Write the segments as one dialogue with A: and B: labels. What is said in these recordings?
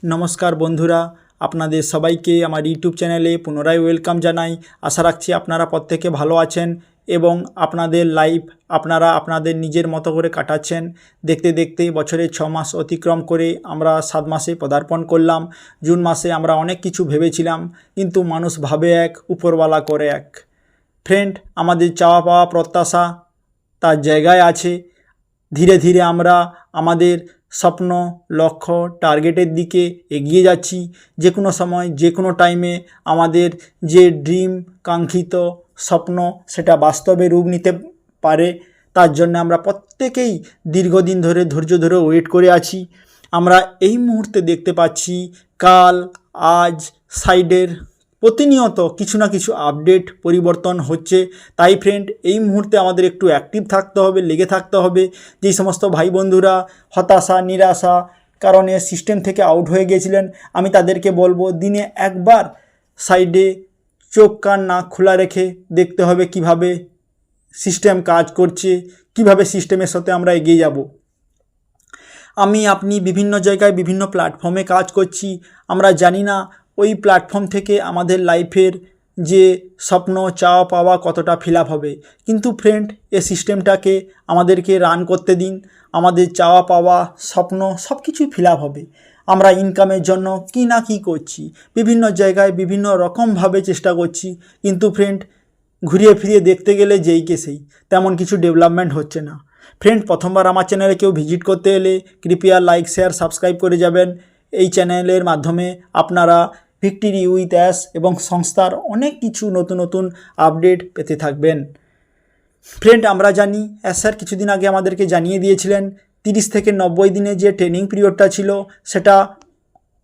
A: नमस्कार बंधुरा आपनादेर सबाइके आमार यूट्यूब चैनेले पुनराय वेलकाम जानाई। आशा राखछि आपनारा प्रत्येके भालो आछेन एबं आपनादेर लाइफ आपनारा आपनादेर निजेर मतो करे काटाচ্ছেন। देखते देखते बछरे 6 मास अतिक्रम करे आमरा 7 मासे पदार्पण करलाम। जून मासे आमरा अनेक किछु भेबेछिलाम किन्तु मानुष भावे एक उपरवाला करे एक। फ्रेंड आमादेर चाওয়া पाওয়া प्रत्याशा तार जायगाय आछे। धीरे धीरे आमरा आमादेर स्वप्न लक्ष्य टार्गेटर दिके एगिए जाच्छी। जे कोनो समय जे कोनो टाइमे आमादेर जे ड्रीम कांक्षित स्वप्न सेटा बास्तवे रूप निते पारे तार जन्य आमरा प्रत्येकेई दीर्घदिन धरे धैर्य धरे वेट करे आछि। आमरा एई मुहूर्ते देखते पाচ্ছি काल आज साइडेर प्रतिनियत किछु ना किछु आपडेट परिवर्तन होच्छे। ताई फ्रेंड এই মুহূর্তে আমাদের একটু অ্যাক্টিভ থাকতে হবে, লেগে থাকতে হবে। যেই সমস্ত ভাই বন্ধুরা হতাশা নিরাশা কারণে সিস্টেম থেকে আউট হয়ে গিয়েছিলেন, আমি তাদেরকে বলবো দিনে একবার সাইডে চোখ কান নাক খোলা রেখে দেখতে হবে কিভাবে সিস্টেম কাজ করছে, কিভাবে সিস্টেমের সাথে আমরা এগিয়ে যাব। আমি আপনি বিভিন্ন জায়গায় বিভিন্ন প্ল্যাটফর্মে কাজ করছি, আমরা জানি না ওই প্ল্যাটফর্ম থেকে আমাদের লাইফের যে স্বপ্ন চাওয়া পাওয়া কতটা ফিল আপ হবে। কিন্তু ফ্রেন্ড এই সিস্টেমটাকে আমাদেরকে রান করতে দিন, আমাদের চাওয়া পাওয়া স্বপ্ন সব কিছুই ফিল আপ হবে। আমরা ইনকামের জন্য কী না কী করছি, বিভিন্ন জায়গায় বিভিন্ন রকমভাবে চেষ্টা করছি, কিন্তু ফ্রেন্ড ঘুরিয়ে ফিরিয়ে দেখতে গেলে যেই কে সেই তেমন কিছু ডেভেলপমেন্ট হচ্ছে না। ফ্রেন্ড প্রথমবার আমার চ্যানেলে কেউ ভিজিট করতে এলে কৃপয়া লাইক শেয়ার সাবস্ক্রাইব করে যাবেন। এই চ্যানেলের মাধ্যমে আপনারা ভিক্টরি উইথ অ্যাশ এবং সংস্থার অনেক কিছু নতুন নতুন আপডেট পেতে থাকবেন। ফ্রেন্ড আমরা জানি স্যার কিছুদিন আগে আমাদেরকে জানিয়ে দিয়েছিলেন 30 থেকে 90 দিনের যে ট্রেনিং পিরিয়ডটা ছিল সেটা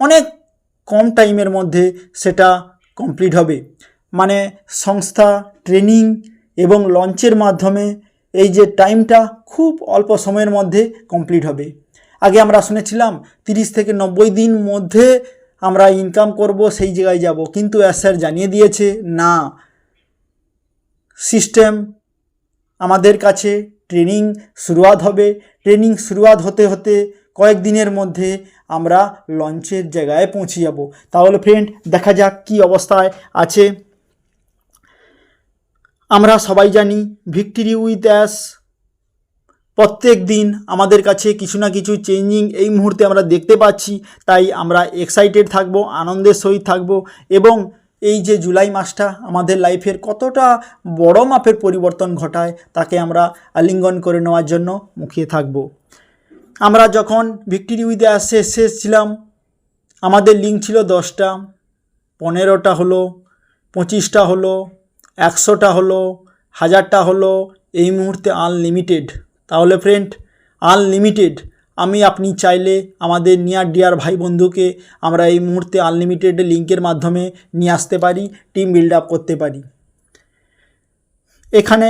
A: অনেক কম টাইমের মধ্যে সেটা কমপ্লিট হবে। মানে সংস্থা ট্রেনিং এবং লঞ্চের মাধ্যমে এই যে টাইমটা খুব অল্প সময়ের মধ্যে কমপ্লিট হবে। আগে আমরা শুনেছিলাম 30 থেকে 90 দিন মধ্যে আমরা ইনকাম করব, সেই জায়গায় যাব, কিন্তু স্যার জানিয়ে দিয়েছে না, সিস্টেম আমাদের কাছে ট্রেনিং শুরুয়াত হবে। ট্রেনিং শুরুয়াত হতে হতে কয়েক দিনের মধ্যে আমরা লঞ্চের জায়গায় পৌঁছে যাব। তাহলে ফ্রেন্ড দেখা যাক কী অবস্থায় আছে। আমরা সবাই জানি ভিক্টরি উইথ অ্যাশ প্রত্যেক দিন আমাদের কাছে কিছু না কিছু চেঞ্জিং এই মুহূর্তে আমরা দেখতে পাচ্ছি। তাই আমরা এক্সাইটেড থাকব, আনন্দের সহিত থাকব এবং এই যে জুলাই মাসটা আমাদের লাইফের কতটা বড় মাপের পরিবর্তন ঘটায় তাকে আমরা আলিঙ্গন করে নেওয়ার জন্য মুখিয়ে থাকব। আমরা যখন ভিক্টরি উইথ অ্যাশে এসেছিলাম আমাদের লিঙ্ক ছিল 10টা, 15টা হলো, 25টা হলো, 100টা হলো, 1000টা হলো, এই মুহূর্তে আনলিমিটেড। তাহলে ফ্রেন্ড আনলিমিটেড আমি আপনি চাইলে আমাদের নিয়ার ডিয়ার ভাই বন্ধুকে আমরা এই মুহূর্তে আনলিমিটেড লিঙ্কের মাধ্যমে নিয়ে আসতে পারি, টিম বিল্ড আপ করতে পারি। এখানে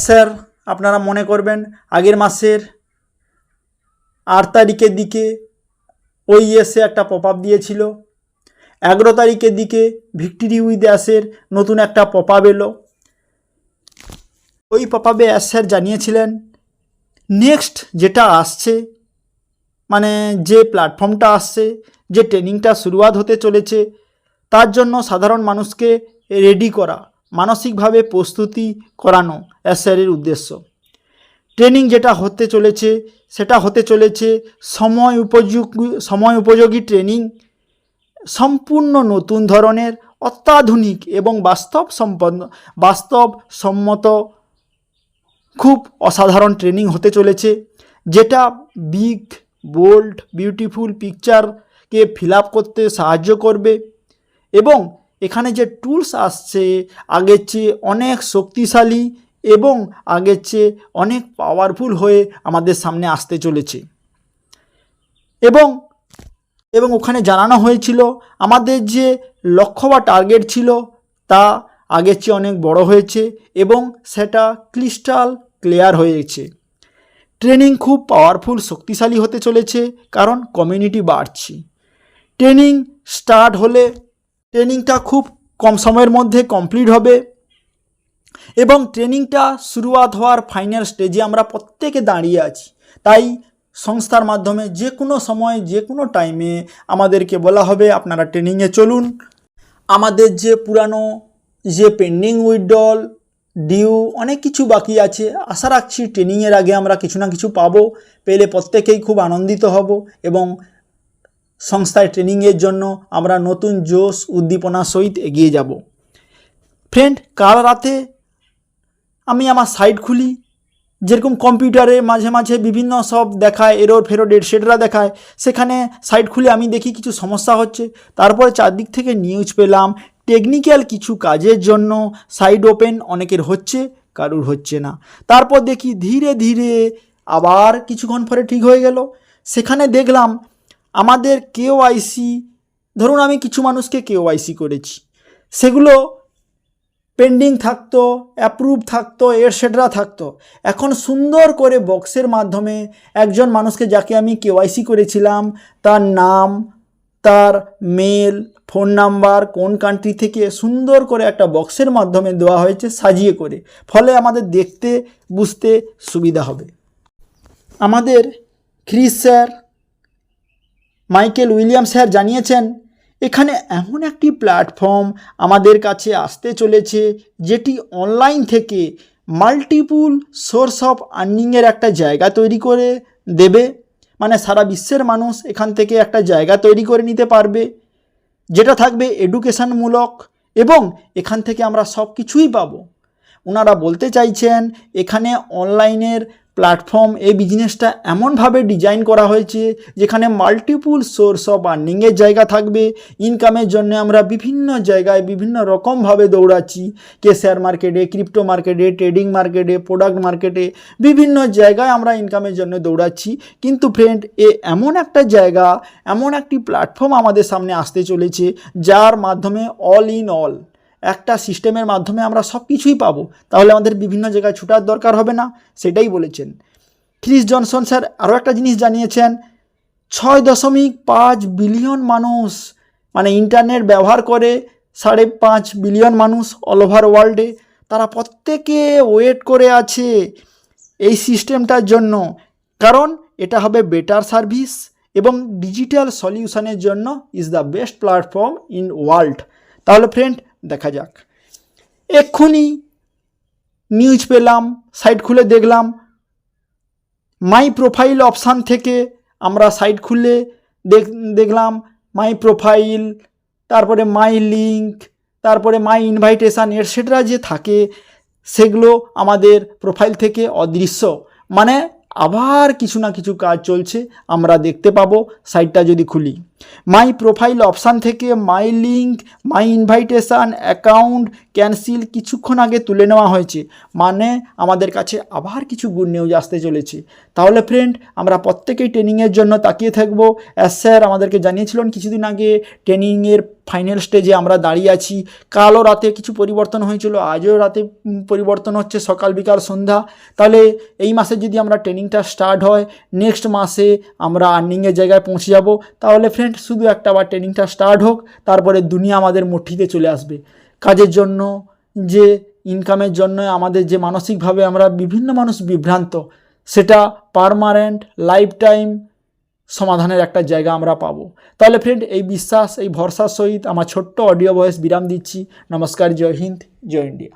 A: স্যার আপনারা মনে করবেন আগের মাসের 8 তারিখের দিকে ওই এসে একটা পপ আপ দিয়েছিল, 11 তারিখের দিকে ভিক্টরি উইথ অ্যাশের নতুন একটা পপ আপ এলো। ওই পপ আপে স্যার জানিয়েছিলেন নেক্সট যেটা আসছে, মানে যে প্ল্যাটফর্মটা আসছে, যে ট্রেনিংটা শুরুয়াত হতে চলেছে তার জন্য সাধারণ মানুষকে রেডি করা, মানসিকভাবে প্রস্তুতি করানো স্যারের উদ্দেশ্য। ট্রেনিং যেটা হতে চলেছে সেটা হতে চলেছে সময় উপযোগী ট্রেনিং, সম্পূর্ণ নতুন ধরনের অত্যাধুনিক এবং বাস্তবসম্মত খুব অসাধারণ ট্রেনিং হতে চলেছে, যেটা বিগ বোল্ড বিউটিফুল পিকচারকে ফিল আপ করতে সাহায্য করবে। এবং এখানে যে টুলস আসছে আগের চেয়ে অনেক শক্তিশালী এবং আগের চেয়ে অনেক পাওয়ারফুল হয়ে আমাদের সামনে আসতে চলেছে। এবং ওখানে জানানো হয়েছিল আমাদের যে লক্ষ্য বা টার্গেট ছিল তা আগের চেয়ে অনেক বড় হয়েছে এবং সেটা ক্রিস্টাল ক্লিয়ার হয়েছে। ট্রেনিং খুব পাওয়ারফুল শক্তিশালী হতে চলেছে কারণ কমিউনিটি বাড়ছে। ট্রেনিং স্টার্ট হলে ট্রেনিংটা খুব কম সময়ের মধ্যে কমপ্লিট হবে এবং ট্রেনিংটা শুরুয়াত হওয়ার ফাইনাল স্টেজে আমরা প্রত্যেকে দাঁড়িয়ে আছি। তাই সংস্থার মাধ্যমে যে কোনো সময় যে কোনো টাইমে আমাদেরকে বলা হবে আপনারা ট্রেনিংয়ে চলুন। আমাদের যে পুরানো যে পেন্ডিং উইথড্রল ডিউ অনেক কিছু বাকি আছে, আশা রাখছি ট্রেনিংয়ের আগে আমরা কিছু না কিছু পাবো, পেলে প্রত্যেকেই খুব আনন্দিত হব এবং সংস্থায় ট্রেনিংয়ের জন্য আমরা নতুন জোশ উদ্দীপনার সহিত এগিয়ে যাব। ফ্রেন্ড, কাল রাতে আমি আমার সাইট খুলি, যেরকম কম্পিউটারে মাঝে মাঝে বিভিন্ন সব দেখায়, এরর ফেরর এটসেট্রা দেখায়, সেখানে সাইট খুলে আমি দেখি কিছু সমস্যা হচ্ছে। তারপরে চারদিক থেকে নিউজ পেলাম টেকনিক্যাল কিছু কাজের জন্য সাইট ওপেন অনেকের হচ্ছে, কারুর হচ্ছে না। তারপর দেখি ধীরে ধীরে আবার কিছুক্ষণ পরে ঠিক হয়ে গেল। সেখানে দেখলাম আমাদের কেওআইসি, ধরুন আমি কিছু মানুষকে কেওআইসি করেছি, সেগুলো পেন্ডিং থাকতো, অ্যাপ্রুভ থাকতো, এটসেট্রা থাকতো। এখন সুন্দর করে বক্সের মাধ্যমে একজন মানুষকে যাকে আমি কেওআইসি করেছিলাম তার নাম, তার মেল, ফোন নাম্বার, কোন কান্ট্রি থেকে সুন্দর করে একটা বক্সের মাধ্যমে দেওয়া হয়েছে সাজিয়ে করে, ফলে আমাদের দেখতে বুঝতে সুবিধা হবে। আমাদের Chris sir, Michael William sir জানিয়েছেন এখানে এমন একটি প্ল্যাটফর্ম আমাদের কাছে আসতে চলেছে যেটি অনলাইন থেকে মাল্টিপুল সোর্স অফ আর্নিংয়ের একটা জায়গা তৈরি করে দেবে। মানে সারা বিশ্বের মানুষ এখান থেকে একটা জায়গা তৈরি করে নিতে পারবে, যেটা থাকবে এডুকেশনমূলক, এবং এখান থেকে আমরা সব কিছুই পাবো। ওনারা বলতে চাইছেন এখানে অনলাইনের প্ল্যাটফর্ম, এই বিজনেসটা এমনভাবে ডিজাইন করা হয়েছে যেখানে মাল্টিপুল সোর্স অফ আর্নিংয়ের জায়গা থাকবে। ইনকামের জন্য আমরা বিভিন্ন জায়গায় বিভিন্ন রকমভাবে দৌড়াচ্ছি, কে শেয়ার মার্কেটে, ক্রিপ্টো মার্কেটে, ট্রেডিং মার্কেটে, প্রোডাক্ট মার্কেটে, বিভিন্ন জায়গায় আমরা ইনকামের জন্য দৌড়াচ্ছি। কিন্তু ফ্রেন্ড, এমন একটা জায়গা, এমন একটি প্ল্যাটফর্ম আমাদের সামনে আসতে চলেছে যার মাধ্যমে অল ইন অল একটা সিস্টেমের মাধ্যমে আমরা সব কিছুই পাবো। তাহলে আমাদের বিভিন্ন জায়গায় ছুটার দরকার হবে না, সেটাই বলেছেন ক্রিস জনসন স্যার। আরও একটা জিনিস জানিয়েছেন, 6.5 বিলিয়ন মানুষ মানে ইন্টারনেট ব্যবহার করে, 5.5 বিলিয়ন মানুষ অল ওভার ওয়ার্ল্ডে, তারা প্রত্যেকে ওয়েট করে আছে এই সিস্টেমটার জন্য, কারণ এটা হবে বেটার সার্ভিস এবং ডিজিটাল সলিউশনের জন্য is the best platform in world. তাহলে ফ্রেন্ড, দেখা যাক। এক্ষুনি নিউজ পেলাম, সাইট খুলে দেখলাম মাই প্রোফাইল অপশান থেকে আমরা সাইট খুলে দেখলাম মাই প্রোফাইল, তারপরে মাই লিঙ্ক, তারপরে মাই ইনভাইটেশান এটসেট্রা যে থাকে সেগুলো আমাদের প্রোফাইল থেকে অদৃশ্য। মানে আবার কিছু না কিছু কাজ চলছে, আমরা দেখতে পাবো সাইটটা যদি খুলি। মাই প্রোফাইল অপশান থেকে my link, my invitation, account cancel কিছুক্ষণ আগে তুলে নেওয়া হয়েছে, মানে আমাদের কাছে আবার কিছু গুড নিউজ আসতে চলেছে। তাহলে ফ্রেন্ড, আমরা প্রত্যেকেই ট্রেনিংয়ের জন্য তাকিয়ে থাকবো। স্যার আমাদেরকে জানিয়েছিলেন কিছুদিন আগে ট্রেনিংয়ের ফাইনাল স্টেজে আমরা দাঁড়িয়ে আছি। কালও রাতে কিছু পরিবর্তন হয়েছিল, আজও রাতে পরিবর্তন হচ্ছে, সকাল বিকাল সন্ধ্যা। তাহলে এই মাসে যদি আমরা ট্রেনিংটা স্টার্ট হয়, নেক্সট মাসে আমরা আর্নিংয়ের জায়গায় পৌঁছে যাব। তাহলে ফ্রেন্ড, শুধু একটা বার ট্রেনিংটা স্টার্ট হোক, তারপরে দুনিয়া আমাদের মুঠিতে চলে আসবে। কাজের জন্য, যে ইনকামের জন্য আমাদের যে মানসিকভাবে আমরা বিভিন্ন মানুষ বিভ্রান্ত, সেটা পার্মানেন্ট লাইফ টাইম সমাধানের একটা জায়গা আমরা পাবো। তাহলে ফ্রেন্ড, এই বিশ্বাস, এই ভরসার সহিত আমার ছোট্ট অডিও ভয়েস বিরাম দিচ্ছি। নমস্কার, জয় হিন্দ, জয় ইন্ডিয়া।